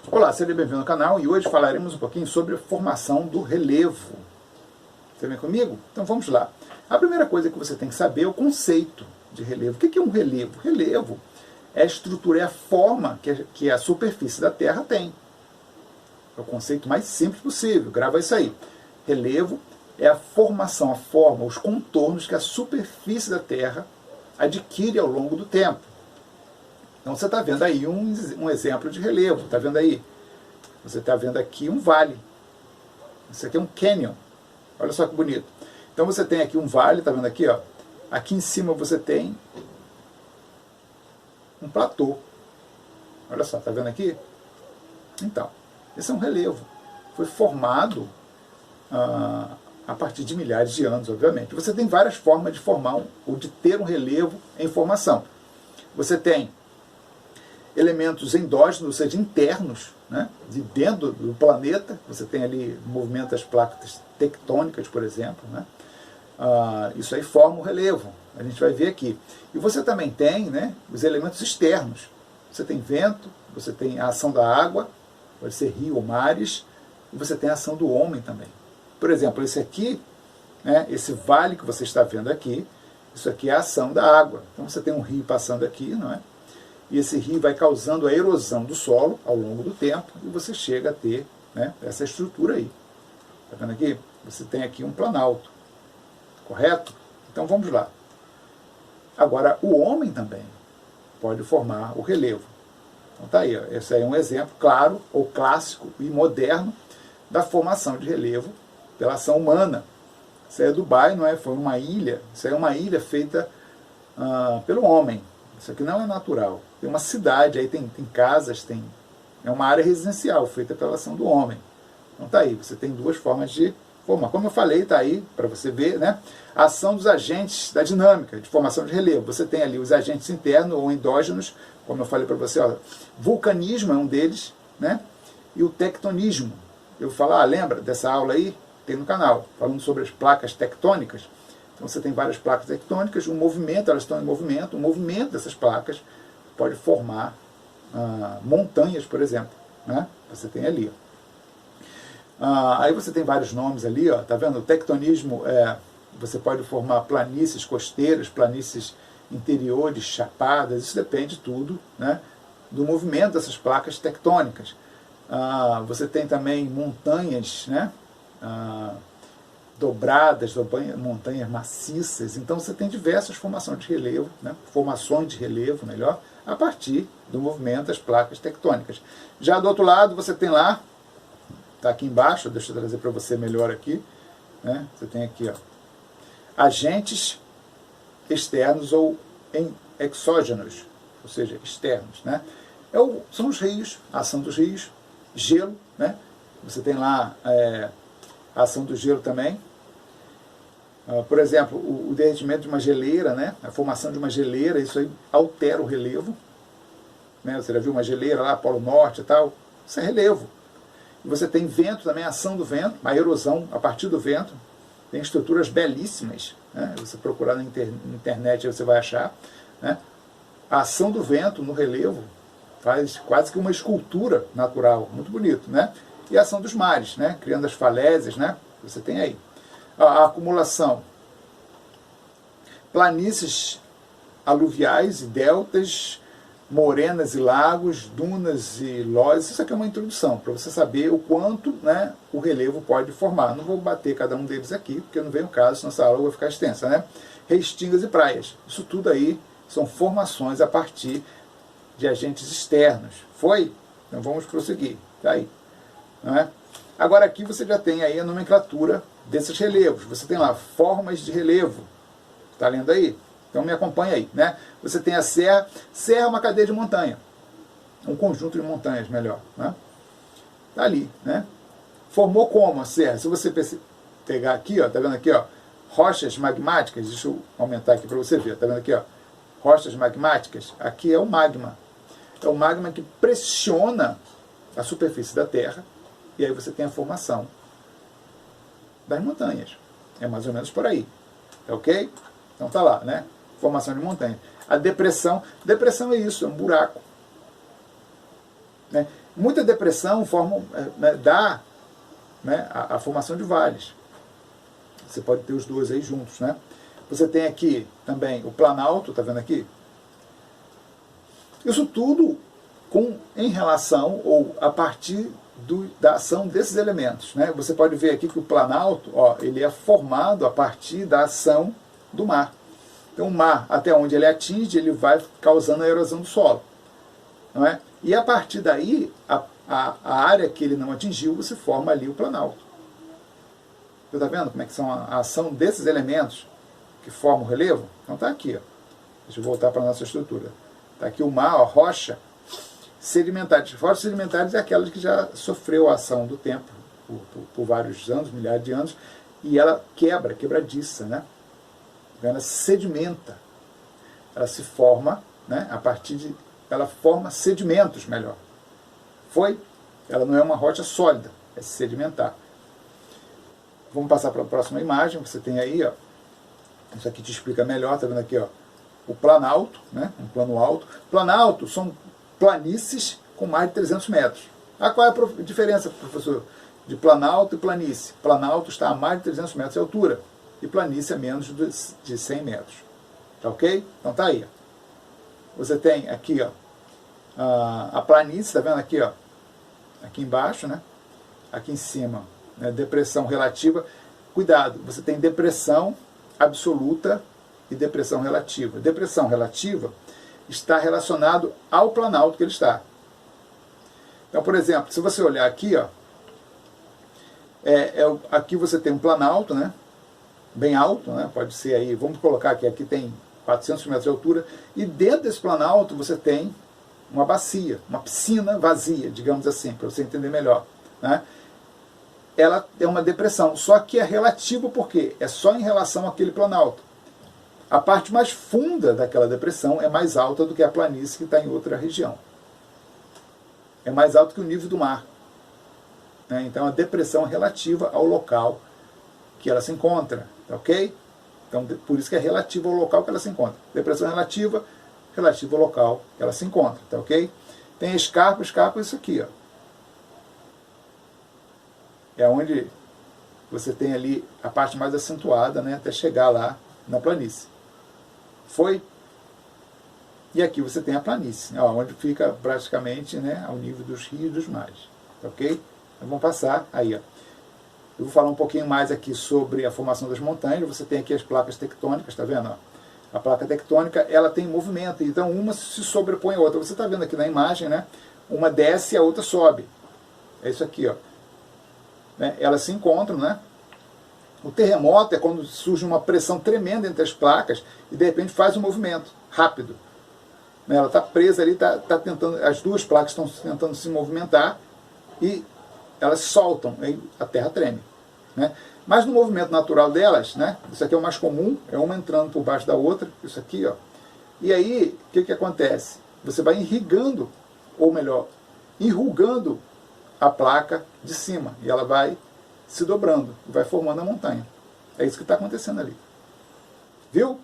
Olá, seja bem-vindo ao canal e hoje falaremos um pouquinho sobre a formação do relevo. Você vem comigo? Então vamos lá. A primeira coisa que você tem que saber é o conceito de relevo. O que é um relevo? Relevo é a estrutura, é a forma que a superfície da Terra tem. É o conceito mais simples possível, grava isso aí. Relevo é a formação, a forma, os contornos que a superfície da Terra adquire ao longo do tempo. Então você está vendo aí um exemplo de relevo, está vendo aí? Você está vendo aqui um vale. Isso aqui é um canyon. Olha só que bonito. Então você tem aqui um vale, está vendo aqui? Ó? Aqui em cima você tem um platô. Olha só, está vendo aqui? Então, esse é um relevo. Foi formado a partir de milhares de anos, obviamente. Você tem várias formas de formar ou de ter um relevo em formação. Você tem elementos endógenos, ou seja, internos, né, de dentro do planeta. Você tem ali movimento das placas tectônicas, por exemplo. Né, isso aí forma o relevo. A gente vai ver aqui. E você também tem, né, os elementos externos. Você tem vento, você tem a ação da água, pode ser rio ou mares, e você tem a ação do homem também. Por exemplo, esse aqui, né, esse vale que você está vendo aqui, isso aqui é a ação da água. Então você tem um rio passando aqui, não é? E esse rio vai causando a erosão do solo ao longo do tempo, e você chega a ter, né, essa estrutura aí. Está vendo aqui? Você tem aqui um planalto, correto? Então vamos lá. Agora, o homem também pode formar o relevo. Então tá aí, ó. Esse aí é um exemplo claro, ou clássico e moderno, da formação de relevo pela ação humana. Isso aí é Dubai, não é? Foi uma ilha, isso aí é uma ilha feita pelo homem. Isso aqui não é natural. Tem uma cidade, aí tem casas, é uma área residencial feita pela ação do homem. Então tá aí, você tem duas formas de formar. Como eu falei, tá aí para você ver, né? A ação dos agentes da dinâmica de formação de relevo. Você tem ali os agentes internos ou endógenos, como eu falei para você, ó, vulcanismo é um deles, né? E o tectonismo. Eu vou falar, lembra dessa aula aí? Tem no canal, falando sobre as placas tectônicas. Então você tem várias placas tectônicas, o movimento, elas estão em movimento, o movimento dessas placas pode formar montanhas, por exemplo, né? Você tem ali. Aí você tem vários nomes ali, ó, tá vendo? O tectonismo, você pode formar planícies costeiras, planícies interiores, chapadas, isso depende tudo, né, do movimento dessas placas tectônicas. Você tem também montanhas, né, dobradas, montanhas maciças. Então você tem diversas formações de relevo, né, melhor, a partir do movimento das placas tectônicas. Já do outro lado você tem lá, está aqui embaixo, deixa eu trazer para você melhor aqui, né, você tem aqui, ó, agentes externos ou exógenos, ou seja, externos, né? São os rios, a ação dos rios, gelo, né? Você tem lá a ação do gelo também. Por exemplo, o derretimento de uma geleira, né? A formação de uma geleira, isso aí altera o relevo. Né? Você já viu uma geleira lá, Polo Norte e tal? Isso é relevo. E você tem vento também, a ação do vento, a erosão a partir do vento. Tem estruturas belíssimas, né? Você procurar na internet você vai achar, né? A ação do vento no relevo faz quase que uma escultura natural, muito bonito, né? E a ação dos mares, né? Criando as falésias, né? Você tem aí. A acumulação, planícies aluviais e deltas, morenas e lagos, dunas e lozes. Isso aqui é uma introdução, para você saber o quanto, né, o relevo pode formar. Não vou bater cada um deles aqui, porque não vem o caso, senão essa aula vai ficar extensa, né? Restingas e praias. Isso tudo aí são formações a partir de agentes externos. Foi? Então vamos prosseguir. Tá aí. Não é? Agora aqui você já tem aí a nomenclatura desses relevos. Você tem lá formas de relevo. Está lendo aí? Então me acompanha aí, né? Você tem a serra. Serra é uma cadeia de montanha. Um conjunto de montanhas, melhor. Né? Tá ali, né? Formou como a serra? Se você pegar aqui, ó, tá vendo aqui, ó, rochas magmáticas. Deixa eu aumentar aqui para você ver. Tá vendo aqui, ó? Rochas magmáticas. Aqui é o magma. É o magma que pressiona a superfície da Terra. E aí você tem a formação das montanhas. É mais ou menos por aí. Ok? Então tá lá, né? Formação de montanha. A depressão é isso, é um buraco. né? Muita depressão dá, né, a formação de vales. Você pode ter os dois aí juntos, né? Você tem aqui também o planalto, tá vendo aqui? Isso tudo em relação ou a partir da ação desses elementos, né? Você pode ver aqui que o planalto, ó, ele é formado a partir da ação do mar. Então o mar, até onde ele atinge, ele vai causando a erosão do solo, não é? E a partir daí, a área que ele não atingiu, você forma ali o planalto. Você está vendo como é que são a ação desses elementos que formam o relevo? Então está aqui, ó. Deixa eu voltar para a nossa estrutura. Está aqui o mar, a rocha sedimentares. Rochas sedimentares é aquelas que já sofreu a ação do tempo por vários anos, milhares de anos, e ela quebradiça, né? Ela sedimenta. Ela se forma, né, a partir de... Ela forma sedimentos, melhor. Ela não é uma rocha sólida, é sedimentar. Vamos passar para a próxima imagem. Você tem aí, ó, isso aqui te explica melhor, tá vendo aqui, ó, o planalto, né, um plano alto. Planalto são planícies com mais de 300 metros. Qual é a diferença, professor, de planalto e planície? Planalto está a mais de 300 metros de altura e planície a menos de 100 metros. Tá ok? Então tá aí. Você tem aqui, ó, a planície, tá vendo aqui, ó, aqui embaixo, né? Aqui em cima, né, depressão relativa. Cuidado, você tem depressão absoluta e depressão relativa. Depressão relativa está relacionado ao planalto que ele está. Então, por exemplo, se você olhar aqui, ó, aqui você tem um planalto, né, bem alto, né, pode ser aí, vamos colocar aqui tem 400 metros de altura, e dentro desse planalto você tem uma bacia, uma piscina vazia, digamos assim, para você entender melhor, né? Ela é uma depressão, só que é relativo porque é só em relação àquele planalto. A parte mais funda daquela depressão é mais alta do que a planície que está em outra região. É mais alto que o nível do mar, né? Então a depressão é relativa ao local que ela se encontra, tá ok? Então por isso que é relativo ao local que ela se encontra. Depressão relativa ao local que ela se encontra, tá ok? Tem escarpa é isso aqui, ó. É onde você tem ali a parte mais acentuada, né, até chegar lá na planície. E aqui você tem a planície, ó, onde fica praticamente, né, ao nível dos rios e dos mares. Tá ok? Então vamos passar aí, ó. Eu vou falar um pouquinho mais aqui sobre a formação das montanhas. Você tem aqui as placas tectônicas, tá vendo? Ó? A placa tectônica, ela tem movimento, então uma se sobrepõe à outra. Você está vendo aqui na imagem, né? Uma desce e a outra sobe. É isso aqui, ó. Né? Elas se encontram, né? O terremoto é quando surge uma pressão tremenda entre as placas e de repente faz um movimento rápido. Né? Ela está presa ali, tá tentando, as duas placas estão tentando se movimentar e elas soltam, aí a terra treme. Né? Mas no movimento natural delas, né? Isso aqui é o mais comum, é uma entrando por baixo da outra, isso aqui, ó. E aí, o que acontece? Você vai irrigando, ou melhor, enrugando a placa de cima, e ela vai se dobrando, vai formando a montanha. É isso que está acontecendo ali. Viu?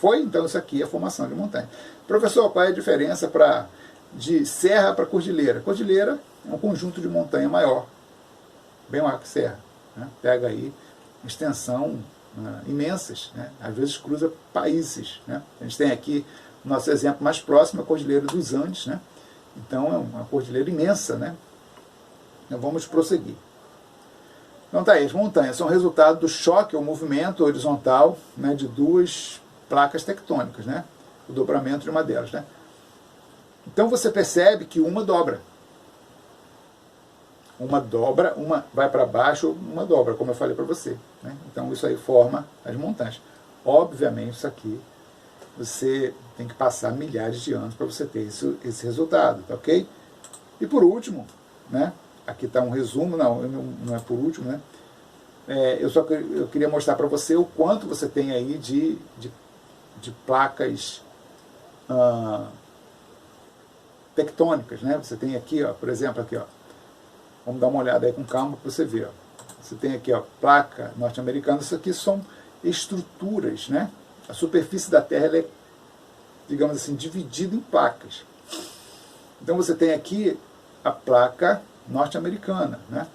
Então isso aqui é a formação de montanha. Professor, qual é a diferença de serra para cordilheira? Cordilheira é um conjunto de montanha maior, bem maior que serra. Né? Pega aí extensão imensas, né? Às vezes cruza países. Né? A gente tem aqui o nosso exemplo mais próximo, a Cordilheira dos Andes. Né? Então é uma cordilheira imensa. Né? Então vamos prosseguir. Então tá aí, as montanhas são resultado do choque ou movimento horizontal, né, de duas placas tectônicas, né? O dobramento de uma delas. Né? Então você percebe que uma dobra. Uma dobra, uma vai para baixo, uma dobra, como eu falei para você. Né? Então isso aí forma as montanhas. Obviamente isso aqui você tem que passar milhares de anos para você ter esse resultado, tá ok? E por último, né? Aqui está um resumo, não é por último, né? Eu queria mostrar para você o quanto você tem aí de placas tectônicas, né? Você tem aqui, ó, por exemplo, aqui, ó. Vamos dar uma olhada aí com calma para você ver. Ó. Você tem aqui, ó, placa norte-americana. Isso aqui são estruturas, né? A superfície da Terra ela é, digamos assim, dividida em placas. Então você tem aqui a placa norte-americana, né?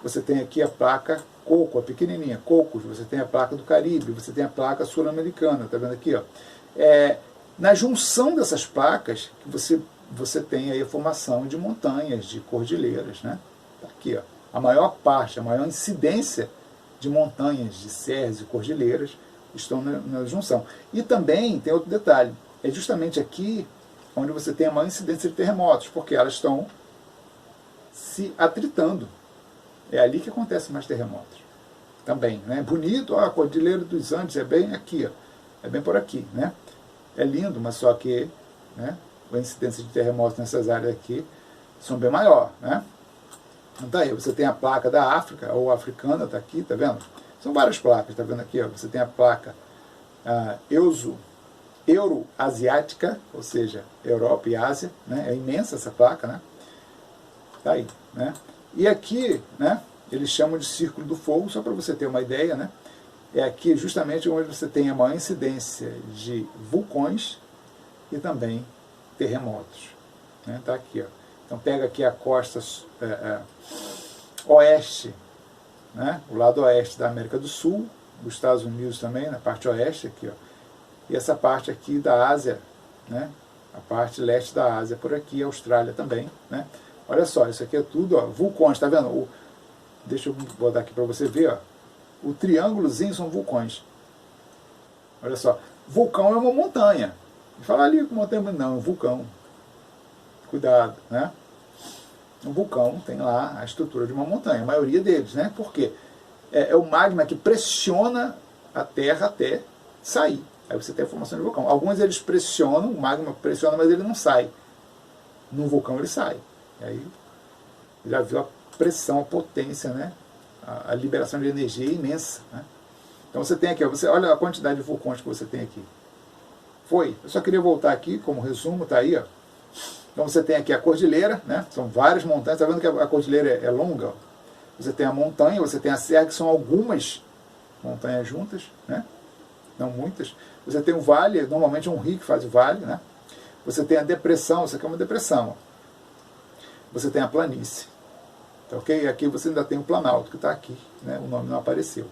Você tem aqui a placa Coco, a pequenininha, Cocos, você tem a placa do Caribe, você tem a placa sul-americana, tá vendo aqui, ó? Na junção dessas placas, que você tem aí a formação de montanhas, de cordilheiras, né? Tá aqui, ó. A maior parte, a maior incidência de montanhas, de serras e cordilheiras estão na junção. E também tem outro detalhe, é justamente aqui onde você tem a maior incidência de terremotos, porque elas estão se atritando. É ali que acontecem mais terremotos. Também, né? Bonito, a Cordilheira dos Andes é bem aqui, ó. É bem por aqui, né? É lindo, mas só que, né, a incidência de terremotos nessas áreas aqui são bem maior, né? Então aí, você tem a placa da África, ou africana, tá aqui, tá vendo? São várias placas, tá vendo aqui, ó? Você tem a placa Euroasiática, ou seja, Europa e Ásia, né? É imensa essa placa, né? Tá aí, né? E aqui, né, eles chamam de Círculo do Fogo, só para você ter uma ideia, né? É aqui justamente onde você tem a maior incidência de vulcões e também terremotos, né? Tá aqui, ó. Então pega aqui a costa oeste, né? O lado oeste da América do Sul, dos Estados Unidos também, na parte oeste aqui, ó. E essa parte aqui da Ásia, né? A parte leste da Ásia por aqui, a Austrália também, né? Olha só, isso aqui é tudo, ó, vulcões, tá vendo? Deixa eu botar aqui para você ver, ó. O triângulozinho são vulcões. Olha só, vulcão é uma montanha. Fala ali com montanha, não, é um vulcão. Cuidado, né? Um vulcão tem lá a estrutura de uma montanha, a maioria deles, né? Por quê? É o magma que pressiona a terra até sair. Aí você tem a formação de vulcão. Alguns eles pressionam, o magma pressiona, mas ele não sai. No vulcão ele sai. E aí já viu a pressão, a potência, né? A liberação de energia é imensa, né? Então você tem aqui, ó, você olha a quantidade de vulcões que você tem aqui. Eu só queria voltar aqui como resumo, tá aí, ó. Então você tem aqui a cordilheira, né? São várias montanhas, tá vendo que a cordilheira é longa, ó. Você tem a montanha, você tem a serra, que são algumas montanhas juntas, né? Não muitas. Você tem o vale, normalmente é um rio que faz o vale, né? Você tem a depressão, isso aqui é uma depressão, ó. Você tem a planície, tá ok? E aqui você ainda tem o planalto, que está aqui, né? O nome não apareceu.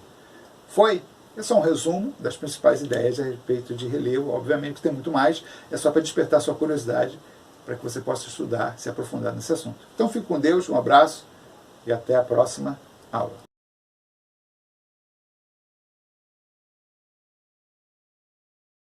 Esse é um resumo das principais ideias a respeito de relevo. Obviamente tem muito mais, é só para despertar sua curiosidade, para que você possa estudar, se aprofundar nesse assunto. Então fique com Deus, um abraço e até a próxima aula.